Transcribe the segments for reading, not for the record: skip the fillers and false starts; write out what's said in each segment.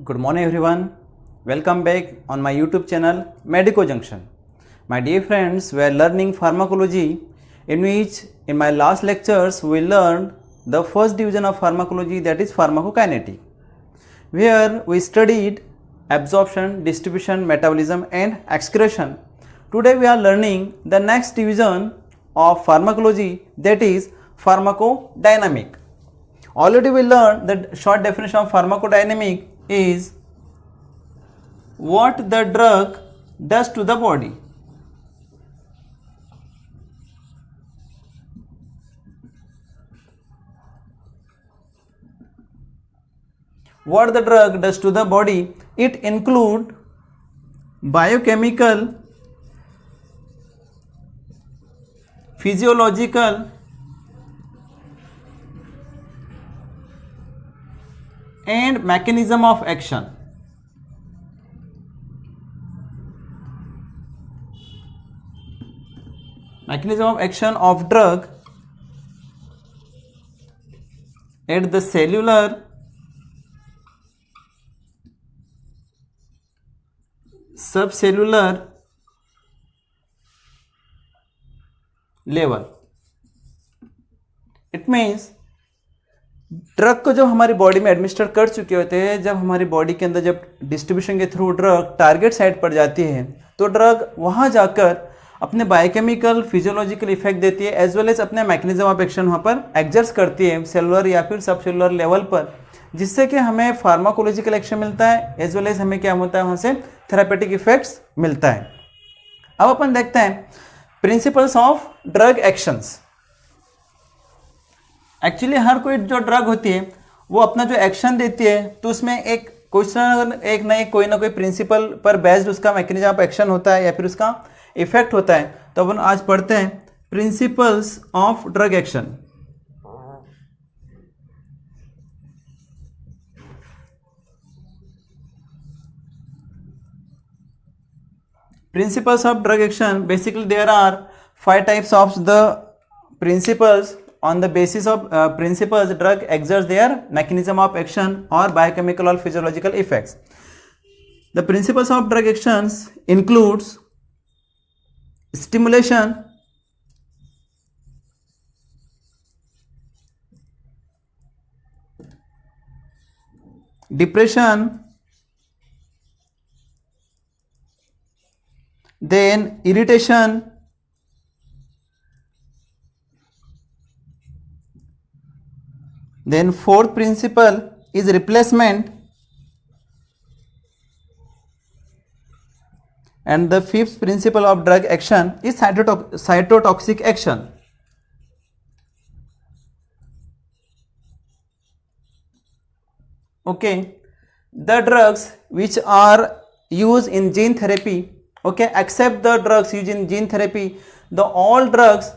Good morning everyone. Welcome back on my YouTube channel Medico Junction. My dear friends, we are learning pharmacology, in which in my last lectures we learned the first division of pharmacology, that is pharmacokinetic, where we studied absorption, distribution, metabolism and excretion. Today we are learning the next division of pharmacology, that is pharmacodynamic. Already we learned the short definition of pharmacodynamic is what the drug does to the body. What the drug does to the body, it includes biochemical, physiological and mechanism of action. Mechanism of action of drug at the cellular, subcellular level. It means drug को जब हमारी body में administer कर चुके होते हैं, जब हमारी बॉडी के अंदर जब डिस्ट्रीब्यूशन के थ्रू ड्रग टारगेट साइट पर जाती है, तो ड्रग वहाँ जाकर अपने बायोकेमिकल फिजियोलॉजिकल इफेक्ट देती है, एज वेल एज अपने मैकेनिज्म ऑफ एक्शन वहाँ पर एग्जर्ट करती है सेलुलर या फिर सब सेलुलर लेवल पर, जिससे कि हमें फार्माकोलॉजिकल एक्शन मिलता है, एज वेल एज हमें क्या होता है वहाँ से थेरापेटिक इफेक्ट्स मिलता है। अब अपन देखते हैं principles of drug actions. Actually हर कोई जो ड्रग होती है वो अपना जो एक्शन देती है, तो उसमें एक क्वेश्चन कोई ना कोई प्रिंसिपल पर बेस्ड उसका मैकेनिज्म ऑफ एक्शन होता है या फिर उसका इफेक्ट होता है। तो अपन आज पढ़ते हैं principles of drug action. Principles of drug action, basically there are 5 types of the principles. On the basis of principles, drug exerts their mechanism of action or biochemical or physiological effects. The principles of drug actions includes stimulation, depression, then irritation, then fourth principle is replacement, and the fifth principle of drug action is cytotoxic action. Okay, the drugs which are used in gene therapy, okay, except the drugs used in gene therapy, all drugs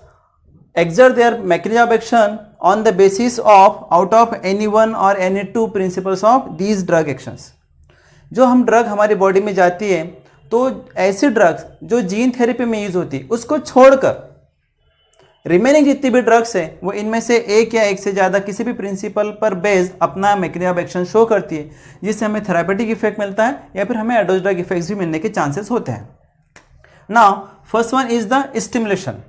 exert their mechanism of action on the basis of out of any one or any two principles of these drug actions. जो हम drug हमारी body में जाती है, तो ऐसी drugs जो gene therapy में यूज होती है उसको छोड़कर रिमेनिंग जितनी भी ड्रग्स है वो इनमें से एक या एक से ज़्यादा किसी भी प्रिंसिपल पर बेस्ड अपना मैकेनिज्म ऑफ एक्शन शो करती है, जिससे हमें थेरापेटिक इफेक्ट मिलता है या फिर हमें एडोज ड्रग इफेक्ट्स भी मिलने के चांसेस होते हैं। Now first one is the stimulation.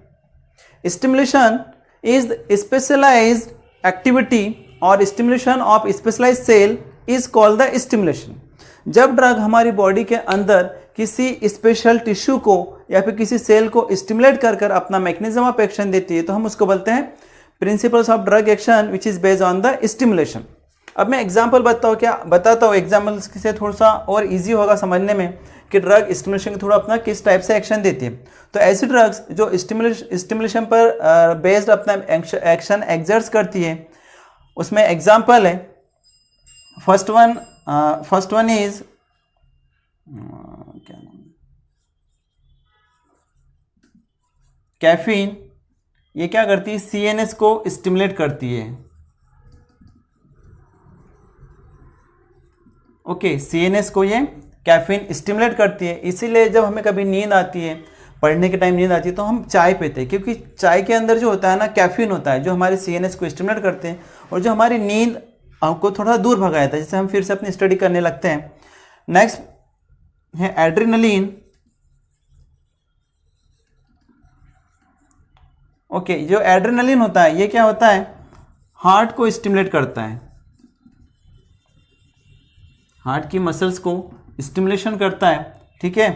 Stimulation is specialized activity or stimulation of specialized cell is called the stimulation. जब ड्रग हमारी बॉडी के अंदर किसी स्पेशल टिश्यू को या फिर किसी सेल को स्टिमुलेट कर कर अपना मैकेनिज्म ऑफ एक्शन देती है, तो हम उसको बोलते हैं principles of drug action which is based on the stimulation. अब मैं एग्जाम्पल बताता हूँ एग्जाम्पल से थोड़ा सा और इजी होगा समझने में कि ड्रग स्टिमुलेशन के थोड़ा अपना किस टाइप से एक्शन देती है. तो ऐसी ड्रग्स जो स्टिमुलेशन पर बेस्ड अपना एक्शन एक्सर्ट्स करती है, उसमें एग्जाम्पल है फर्स्ट वन इज क्या नाम, कैफीन. ये क्या करती है, CNS को स्टिमुलेट करती है. ओके, CNS को ये कैफीन स्टिमुलेट करती है. इसीलिए जब हमें कभी नींद आती है, पढ़ने के टाइम नींद आती है, तो हम चाय पीते हैं, क्योंकि चाय के अंदर जो होता है ना कैफीन होता है, जो हमारे CNS को स्टिमुलेट करते हैं और जो हमारी नींद आपको थोड़ा दूर भगाया था, जिससे हम फिर से अपनी स्टडी करने लगते हैं। नेक्स्ट है एड्रेनलिन। ओके, जो एड्रेनलिन होता है ये क्या होता है, हार्ट को स्टिमुलेट करता है, हार्ट की मसल्स को स्टिमुलेशन करता है, ठीक है।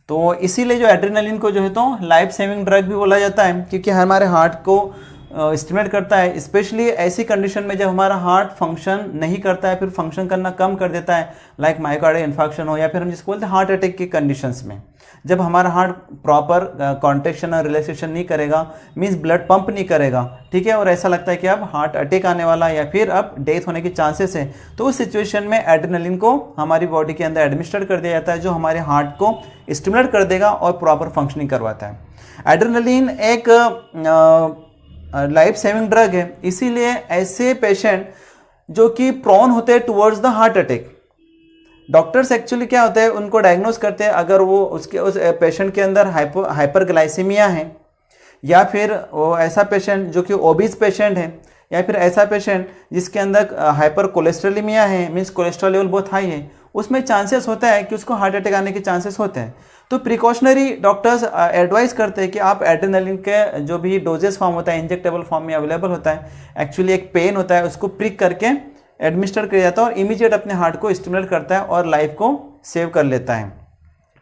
तो इसीलिए जो एड्रेनलिन को जो है तो लाइफ सेविंग ड्रग भी बोला जाता है, क्योंकि हमारे हार्ट को स्टिमुलेट करता है, स्पेशली ऐसी कंडीशन में जब हमारा हार्ट फंक्शन नहीं करता है, फिर फंक्शन करना कम कर देता है, लाइक मायोकार्डियल इन्फार्क्शन हो, या फिर हम जिसको बोलते हैं हार्ट अटैक की कंडीशंस में, जब हमारा हार्ट प्रॉपर कॉन्ट्रैक्शन और रिलैक्सेशन नहीं करेगा, मीन्स ब्लड पंप नहीं करेगा, ठीक है, और ऐसा लगता है कि अब हार्ट अटैक आने वाला है या फिर अब डेथ होने के चांसेस है, तो उस सिचुएशन में एड्रेनलिन को हमारी बॉडी के अंदर एडमिनिस्टर कर दिया जाता है, जो हमारे हार्ट को स्टिमुलेट कर देगा और प्रॉपर फंक्शनिंग करवाता है। एड्रेनलिन एक लाइफ सेविंग ड्रग है, इसीलिए ऐसे पेशेंट जो कि प्रोन होते हैं towards the heart attack, doctors actually क्या होता है उनको डायग्नोस करते हैं, अगर वो उसके उस पेशेंट के अंदर हाइपरग्लाइसीमिया है, या फिर वो ऐसा पेशेंट जो कि ओबीज पेशेंट है, या फिर ऐसा पेशेंट जिसके अंदर हाइपर कोलेस्ट्रोलेमिया है, मीन्स कोलेस्ट्रॉल लेवल बहुत हाई है, उसमें चांसेस होता है कि उसको हार्ट अटैक आने के चांसेस होते हैं। तो प्रिकॉशनरी डॉक्टर्स एडवाइस करते हैं कि आप एड्रेनलिन के जो भी डोजेस फॉर्म होता है, इंजेक्टेबल फॉर्म में अवेलेबल होता है, एक्चुअली एक पेन होता है, उसको प्रिक करके एडमिनिस्टर किया जाता है और इमीडिएट अपने हार्ट को स्टिमुलेट करता है और लाइफ को सेव कर लेता है,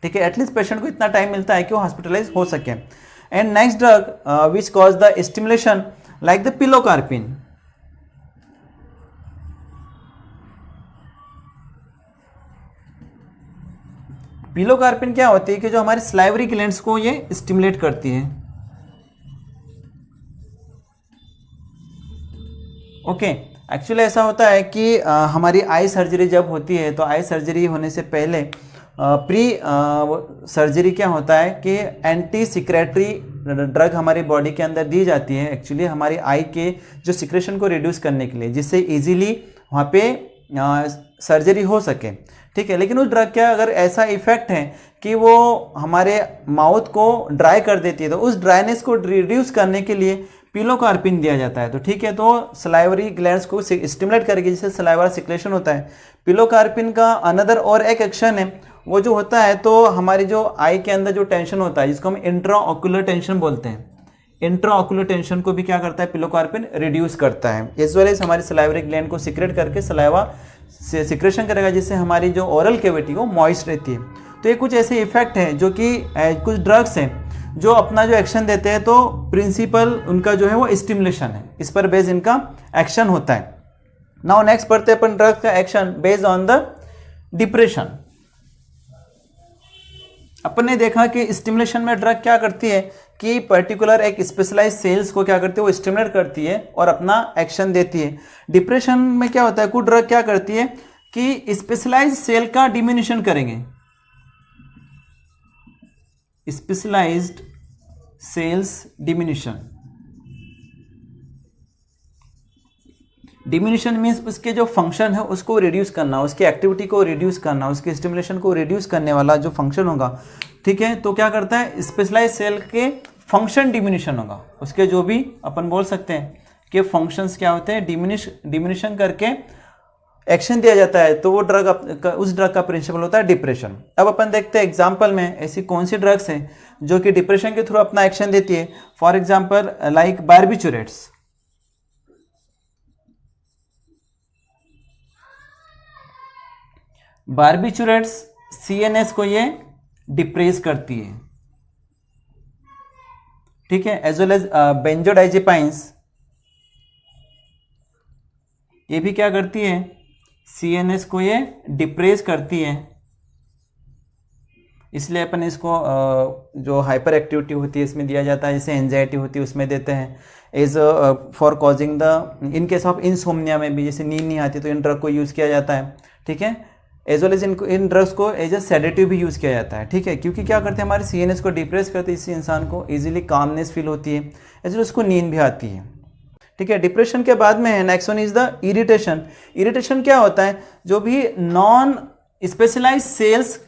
ठीक है। एटलीस्ट पेशेंट को इतना टाइम मिलता है कि वो हॉस्पिटलाइज हो सके। And next drug which cause the stimulation like the pilocarpine. Pilocarpine क्या होती है कि जो हमारे स्लाइवरी ग्लैंड्स को ये स्टिमुलेट करती है, ओके। एक्चुअली ऐसा होता है कि हमारी आई सर्जरी जब होती है, तो आई सर्जरी होने से पहले प्री सर्जरी क्या होता है कि एंटी सिक्रेटरी ड्रग हमारी बॉडी के अंदर दी जाती है, एक्चुअली हमारी आई के जो सिक्रेशन को रिड्यूस करने के लिए, जिससे इजीली वहाँ पे सर्जरी हो सके, ठीक है। लेकिन उस ड्रग का अगर ऐसा इफेक्ट है कि वो हमारे माउथ को ड्राई कर देती है, तो उस ड्राइनेस को रिड्यूस करने के लिए पिलोकार्पिन दिया जाता है, तो ठीक है। तो सलाइवरी ग्लैंड्स को स्टिमुलेट करेगी, जिससे सलाइवा सिक्रेशन होता है। पिलोकार्पिन का अनदर और एक एक्शन है, वो जो होता है तो हमारी जो आई के अंदर जो टेंशन होता है, जिसको हम इंट्राऑक्यूलर टेंशन बोलते हैं, इंट्राऑक्यूलर टेंशन को भी क्या करता है, पिलोकार्पिन रिड्यूस करता है, एज वेल एज हमारी सलाइवरी ग्लैंड को सिक्रेट करके सलाइवा से सिक्रेशन करेगा, जिससे हमारी जो ओरल कैविटी वो मॉइस्ट रहती है। तो ये कुछ ऐसे इफेक्ट हैं जो कि कुछ ड्रग्स हैं जो अपना जो एक्शन देते हैं, तो प्रिंसिपल उनका जो है वो स्टिमुलेशन है, इस पर बेस इनका एक्शन होता है। नाउ नेक्स्ट पढ़ते हैं अपन ड्रग्स का action based on the depression. अपन ने देखा कि स्टिमुलेशन में ड्रग क्या करती है कि पर्टिकुलर एक स्पेशलाइज सेल्स को क्या करती है, वो स्टिमुलेट करती है और अपना एक्शन देती है। डिप्रेशन में क्या होता है, कुछ ड्रग क्या करती है कि स्पेशलाइज सेल का डिमिनिशन करेंगे, specialized cells diminution. Diminution means उसके जो फंक्शन है उसको रिड्यूस करना, उसकी एक्टिविटी को रिड्यूस करना, उसके स्टिमुलेशन को रिड्यूस करने वाला जो फंक्शन होगा, ठीक है। तो क्या करता है, स्पेशलाइज सेल के फंक्शन डिमिनिशन होगा, उसके जो भी अपन बोल सकते हैं कि फंक्शंस क्या होते हैं, डिमिनिशन करके एक्शन दिया जाता है, तो वो ड्रग उस ड्रग का प्रिंसिपल होता है डिप्रेशन। अब अपन देखते हैं एग्जाम्पल में ऐसी कौन सी ड्रग्स हैं जो कि डिप्रेशन के थ्रू अपना एक्शन देती है। For example like barbiturates, barbiturates CNS को ये डिप्रेस करती है, ठीक है। एज वेल एज बेंजोडाइजेपाइंस, ये भी क्या करती है, सीएनएस को ये डिप्रेस करती है, इसलिए अपन इसको जो हाइपर एक्टिविटी होती है इसमें दिया जाता है, जैसे एंजाइटी होती है उसमें देते हैं, as for causing the in case of insomnia में भी जैसे नींद नहीं आती तो इन ड्रग को यूज़ किया जाता है, ठीक है। As well as in drugs को एज ए सेडेटिव भी यूज़ किया जाता है, ठीक है, क्योंकि क्या करते हैं हमारे सीएनएस को डिप्रेस करते हैं, इससे इंसान को इजीली कामनेस फील होती है, एज वेल उसको नींद भी आती है, ठीक है। डिप्रेशन के बाद में है next one is the irritation. Irritation क्या होता है, जो भी नॉन स्पेशलाइज सेल्स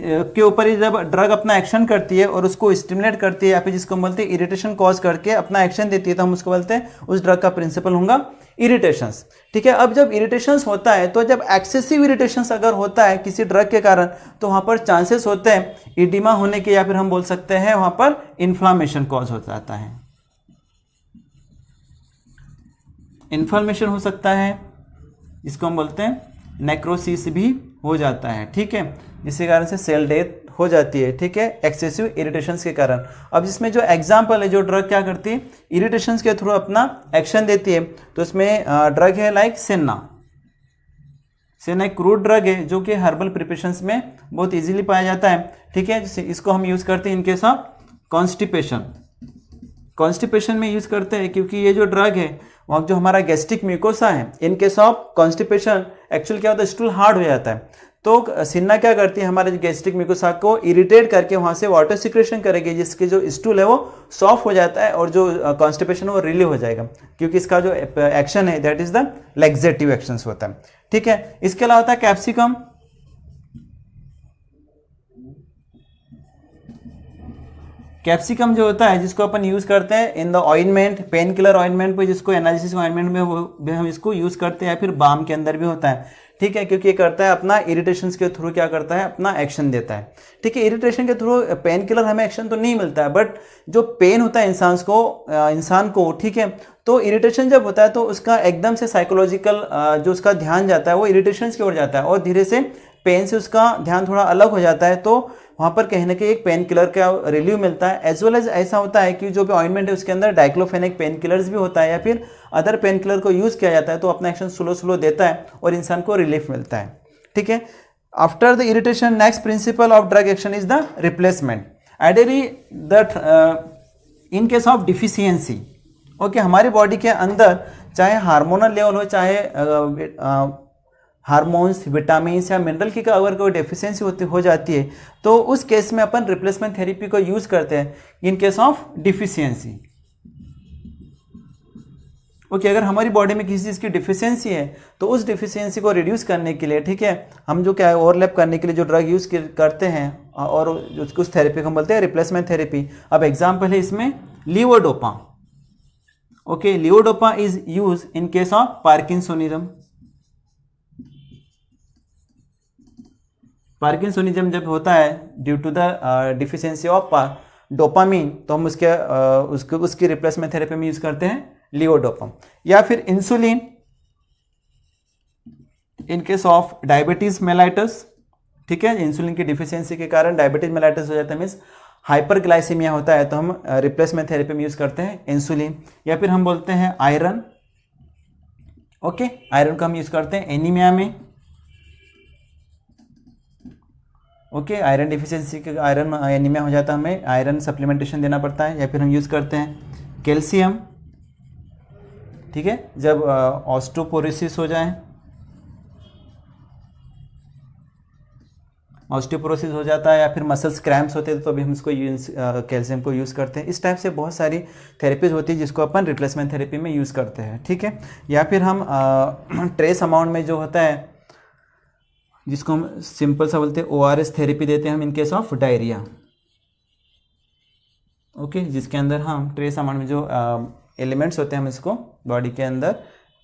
के ऊपर ही जब ड्रग अपना एक्शन करती है और उसको स्टिमुलेट करती है या फिर जिसको हम बोलते हैं इरिटेशन कॉज करके अपना एक्शन देती है, तो हम उसको बोलते हैं उस ड्रग का प्रिंसिपल होगा इरिटेशंस। ठीक है, अब जब इरिटेशंस होता है तो जब एक्सेसिव इरिटेशंस अगर होता है किसी ड्रग के कारण तो वहाँ पर चांसेस होते हैं इडिमा होने के, या फिर हम बोल सकते हैं वहाँ पर इन्फ्लामेशन कॉज हो जाता है, इन्फ्लामेशन हो सकता है, जिसको हम बोलते हैं नेक्रोसिस भी हो जाता है। ठीक है, जिसके कारण से सेल डेथ हो जाती है। ठीक है, एक्सेसिव इरिटेशंस के कारण। अब जिसमें जो एग्जाम्पल है, जो ड्रग क्या करती है, इरिटेशंस के थ्रू अपना एक्शन देती है, तो इसमें ड्रग है लाइक सेना। सेना एक क्रूड ड्रग है जो कि हर्बल प्रिपरेशंस में बहुत इजीली पाया जाता है। ठीक है, इसको हम यूज करते हैं इन केस ऑफ कॉन्स्टिपेशन। कॉन्स्टिपेशन में यूज करते हैं क्योंकि ये जो ड्रग है वहाँ जो हमारा गैस्ट्रिक म्यूकोसा है, इन केस ऑफ कॉन्स्टिपेशन एक्चुअल क्या होता है, स्टूल हार्ड हो जाता है। तो सिन्ना क्या करती है, हमारे गैस्ट्रिक म्यूकोसा को इरिटेट करके वहाँ से वाटर सिक्रेशन करेगी, जिसके जो स्टूल है वो सॉफ्ट हो जाता है और जो कॉन्स्टिपेशन है वो रिलीव हो जाएगा, क्योंकि इसका जो एक्शन है that is the laxative actions होता है। ठीक है, इसके अलावा होता है कैप्सिकम। कैप्सिकम जो होता है जिसको अपन यूज करते हैं in the ointment, pain killer ointment पे, जिसको एनालिसिस ऑइंटमेंट में वो भी हम इसको यूज करते हैं, या फिर बाम के अंदर भी होता है। ठीक है, क्योंकि ये करता है अपना इरिटेशंस के थ्रू क्या करता है, अपना एक्शन देता है। ठीक है, इरिटेशन के थ्रू पेन किलर हमें एक्शन तो नहीं मिलता है, बट जो पेन होता है इंसान को ठीक है, तो इरिटेशन जब होता है तो उसका एकदम से साइकोलॉजिकल जो उसका ध्यान जाता है वो इरिटेशंस की ओर जाता है, और धीरे से पेन से उसका ध्यान थोड़ा अलग हो जाता है, तो वहाँ पर कहीं ना कहीं एक पेन किलर का रिलीव मिलता है। एज वेल एज ऐसा होता है कि जो भी ऑइंटमेंट है उसके अंदर डाइक्लोफेनेक पेन किलर्स भी होता है, या फिर अदर पेन किलर को यूज़ किया जाता है, तो अपना एक्शन स्लो देता है और इंसान को रिलीफ मिलता है। ठीक है, after the irritation next principle of drug action is the replacement. Ideally in case of deficiency, okay, हमारी बॉडी के अंदर चाहे हार्मोनल लेवल हो, चाहे हार्मोन्स, विटामिन या मिनरल की अगर कोई डेफिशिएंसी हो जाती है, तो उस केस में अपन रिप्लेसमेंट थेरेपी को यूज करते हैं इन केस ऑफ डिफिशियंसी। ओके, अगर हमारी बॉडी में किसी चीज़ की डिफिशियंसी है तो उस डिफिशियंसी को रिड्यूस करने के लिए, ठीक है, हम जो क्या है ओवरलैप करने के लिए जो ड्रग यूज करते हैं, और उस थेरेपी को हम बोलते हैं रिप्लेसमेंट थेरेपी। अब एग्जाम्पल है इसमें levodopa. Okay, levodopa is use in case of parkinsonism. Parkinsonism जब होता है due to the deficiency of dopamine, तो हम उसकी रिप्लेसमेंट थेरेपी में यूज करते हैं लीवोडोपा। या फिर insulin in case of diabetes mellitus. ठीक है, इंसुलिन की डिफिशियंसी के कारण डायबिटीज मेलाइटस हो जाता है, मीन्स हाइपरग्लाइसीमिया होता है, तो हम रिप्लेसमेंट थेरेपी में यूज करते हैं इंसुलिन। या फिर हम बोलते हैं आयरन। ओके, आयरन को हम यूज करते हैं एनीमिया में। ओके, आयरन डिफिशियंसी के आयरन एनीमिया हो जाता है, हमें आयरन सप्लीमेंटेशन देना पड़ता है। या फिर हम यूज करते हैं कैल्शियम। ठीक है, जब ऑस्टियोपोरोसिस हो जाए, ऑस्टियोपोरोसिस हो जाता है, या फिर मसल्स क्रैम्प्स होते हैं, तो अभी हम इसको कैल्शियम को यूज़ करते हैं। इस टाइप से बहुत सारी थेरेपीज होती है जिसको अपन रिप्लेसमेंट थेरेपी में यूज़ करते हैं। ठीक है, या फिर हम ट्रेस अमाउंट में जो होता है, जिसको हम सिंपल सा बोलते हैं ORS थेरेपी देते हैं हम इन केस ऑफ डायरिया। ओके, जिसके अंदर हम ट्रेस अमाउंट में जो एलिमेंट्स होते हैं हम इसको बॉडी के अंदर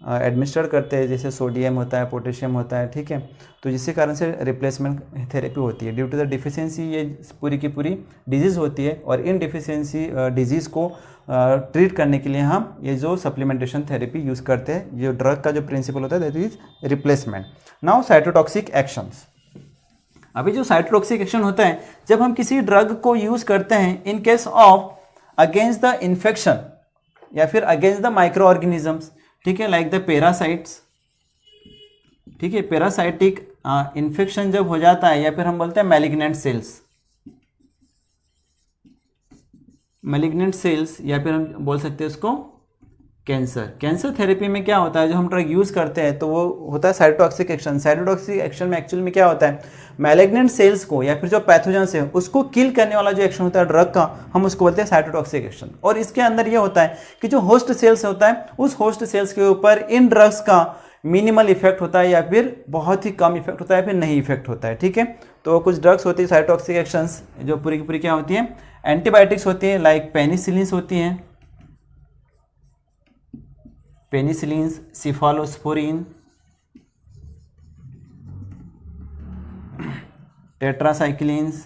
एडमिनिस्टर करते हैं, जैसे सोडियम होता है, पोटेशियम होता है। ठीक है, तो जिसके कारण से रिप्लेसमेंट थेरेपी होती है। ड्यू टू द डिफिशियंसी ये पूरी की पूरी डिजीज़ होती है, और इन डिफिशियंसी डिजीज़ को ट्रीट करने के लिए हम ये जो सप्लीमेंटेशन थेरेपी यूज़ करते हैं। जो ड्रग का जो प्रिंसिपल होता है that is replacement. Now cytotoxic actions. अभी जो साइटोटॉक्सिक एक्शन होता है जब हम किसी ड्रग को यूज़ करते हैं इन case of against the infection या फिर अगेंस्ट द माइक्रो ऑर्गेनिजम्स। ठीक है, लाइक द पैरासाइट्स। ठीक है, पैरासाइटिक इन्फेक्शन जब हो जाता है, या फिर हम बोलते हैं मैलिग्नेंट सेल्स, मैलिग्नेंट सेल्स, या फिर हम बोल सकते हैं उसको कैंसर। कैंसर थेरेपी में क्या होता है, जो हम ड्रग यूज़ करते हैं तो वो होता है साइटोटॉक्सिक एक्शन। साइटोटॉक्सिक एक्शन में एक्चुअल में क्या होता है, मैलिग्नेंट सेल्स को या फिर जो पैथोजेंस है उसको किल करने वाला जो एक्शन होता है ड्रग का, हम उसको बोलते हैं साइटोटॉक्सिक एक्शन। और इसके अंदर ये होता है कि जो होस्ट सेल्स होता है उस होस्ट सेल्स के ऊपर इन ड्रग्स का मिनिमल इफेक्ट होता है या फिर बहुत ही कम इफेक्ट होता है या फिर नहीं इफेक्ट होता है, ठीक है। तो कुछ ड्रग्स होती है साइटोटॉक्सिक एक्शंस जो पूरी की पूरी क्या होती हैं, एंटीबायोटिक्स होती हैं, लाइक पेनिसिलिन्स होती हैं, पेनिसिलिन्स, सिफालोस्पोरिन, टेट्रासाइक्लिन्स,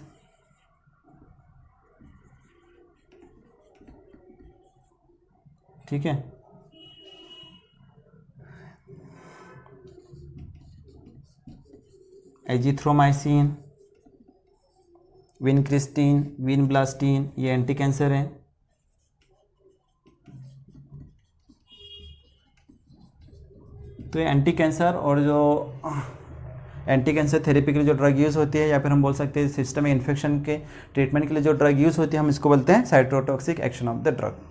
ठीक है। एजिथ्रोमाइसिन, विनक्रिस्टीन, विनब्लास्टीन, ये एंटी कैंसर है। तो ये एंटी कैंसर और जो एंटी कैंसर थेरेपी के लिए जो ड्रग यूज़ होती है, या फिर हम बोल सकते हैं सिस्टमिक इन्फेक्शन के ट्रीटमेंट के लिए जो ड्रग यूज़ होती है, हम इसको बोलते हैं cytotoxic action of the drug.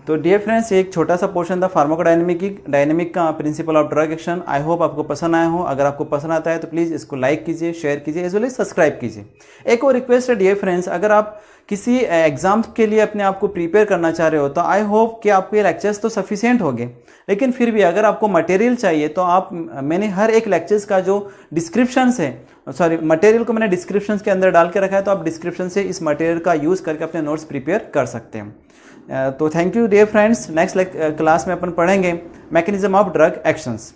तो डियर फ्रेंड्स, ये एक छोटा सा पोर्शन था फार्माकोडायनेमिक का principle of drug action. I hope आपको पसंद आया हो। अगर आपको पसंद आता है तो प्लीज़ इसको लाइक कीजिए, शेयर कीजिए, एज वेल एज सब्सक्राइब कीजिए। एक और रिक्वेस्ट है डियर फ्रेंड्स, अगर आप किसी एग्जाम के लिए अपने आप को प्रिपेयर करना चाह रहे हो तो आई होप कि आपके लेक्चर्स तो सफिशिएंट हो गए, लेकिन फिर भी अगर आपको मटेरियल चाहिए तो आप, मैंने हर एक लेक्चर्स का जो डिस्क्रिप्शंस है, मटेरियल को मैंने डिस्क्रिप्शंस के अंदर डाल के रखा है, तो आप डिस्क्रिप्शन से इस मटेरियल का यूज़ करके अपने नोट्स प्रिपेयर कर सकते हैं। तो thank you dear friends. Next class में अपन पढ़ेंगे मैकेनिज्म ऑफ ड्रग एक्शंस।